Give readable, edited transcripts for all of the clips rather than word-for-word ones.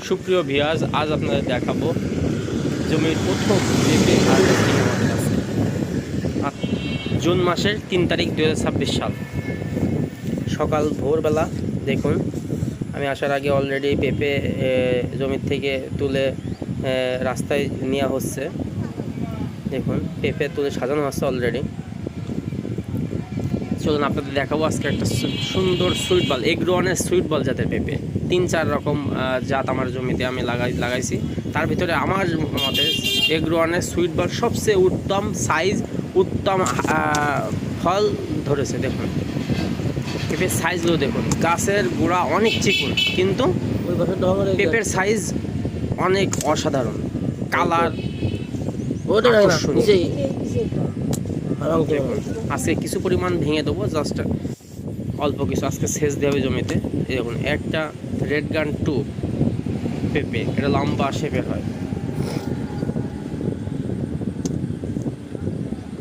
সুপ্রিয় ভিউয়ার্স, আজ আপনাদের দেখাবো জমির প্রথম পেঁপে হারভেস্টিং আমাদের আছে। জুন মাসের 3 তারিখ 2026 সাল সকাল ভোরবেলা। দেখুন, আমি আসার আগে অলরেডি পেঁপে জমির থেকে তুলে রাস্তায় নেওয়া হচ্ছে। দেখুন, পেঁপে তুলে সাজানো হচ্ছে অলরেডি। চলুন আপনাদের দেখাবো আজকে একটা সুন্দর সুইট বল, এগ্রোয়ানের সুইট বল জাতের পেঁপে। 3-4 রকম জাত আমার জমিতে আমি লাগাইছি। তার ভিতরে আমার মতে এগ্রোয়ানের সুইট বল সবচেয়ে উত্তম সাইজ, উত্তম ফল ধরেছে। দেখুন পেঁপের সাইজগুলো দেখুন, গাছের গোড়া অনেক চিকন, কিন্তু পেঁপের সাইজ অনেক অসাধারণ, কালার আজকে কিছু পরিমাণ ভেঙে দেবো, জাস্ট অল্প কিছু আজকে সেচ দেওয়া হবে জমিতে। দেখুন একটা রেড গান 2 পেঁপে, এটা লম্বা শেপের হয়।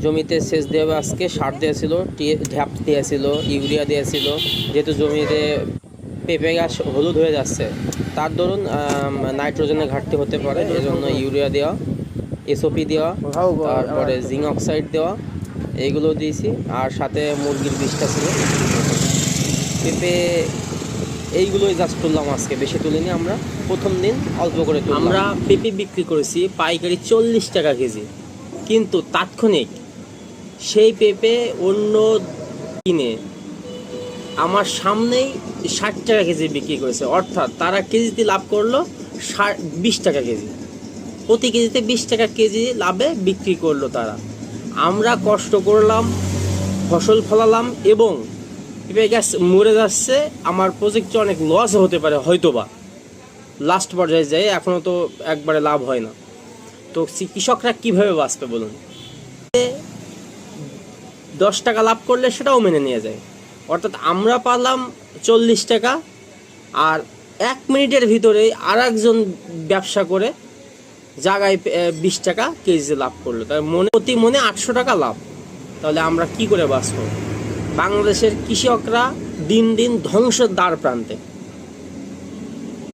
জমিতে সেচ দেওয়া হবে আজকে। সার দিয়েছিল, ঢ্যাপ দিয়েছিল, ইউরিয়া দিয়েছিল। যেহেতু জমিতে পেঁপে গাছ হলুদ হয়ে যাচ্ছে, তার দরুন নাইট্রোজেনের ঘাটতি হতে পারে, এজন্য ইউরিয়া দেওয়া, এসওপি দেওয়া, তারপরে জিঙ্ক অক্সাইড দেওয়া, এইগুলো দিয়েছি। আর সাথে মুরগির বিষটা ছিল। পেঁপে এইগুলোই জাস্ট তুললাম আজকে, বেশি তুলিনি আমরা, প্রথম দিন অল্প করে তুললাম। আমরা পেঁপে বিক্রি করেছি পাইকারি 40 টাকা কেজি, কিন্তু তাৎক্ষণিক সেই পেঁপে অন্য কিনে আমার সামনেই 60 টাকা কেজি বিক্রি করেছে। অর্থাৎ তারা কেজিতে লাভ করলো 20 টাকা কেজি, প্রতি কেজিতে 20 টাকা কেজি লাভে বিক্রি করলো তারা। আমরা কষ্ট করলাম, ফসল ফলালাম এবং পেঁপে গাছ মরে যাচ্ছে। আমার প্রজেক্টে অনেক লস হতে পারে, হয়তোবা লাস্ট পর্যায়ে যায়, এখনও তো একবারে লাভ হয় না। তো কৃষকরা কীভাবে বাঁচবে বলুন? 10 টাকা লাভ করলে সেটাও মেনে নিয়ে যায়। অর্থাৎ আমরা পারলাম 40 টাকা, আর 1 মিনিটের ভিতরেই আর একজন ব্যবসা করে জায়গায় 20 টাকা কেজি লাভ করলো। তাই প্রতি মনে 800 টাকা লাভ। তাহলে আমরা কি করে বাঁচব? বাংলাদেশের কৃষকরা দিন দিন ধ্বংসের দ্বার প্রান্তে।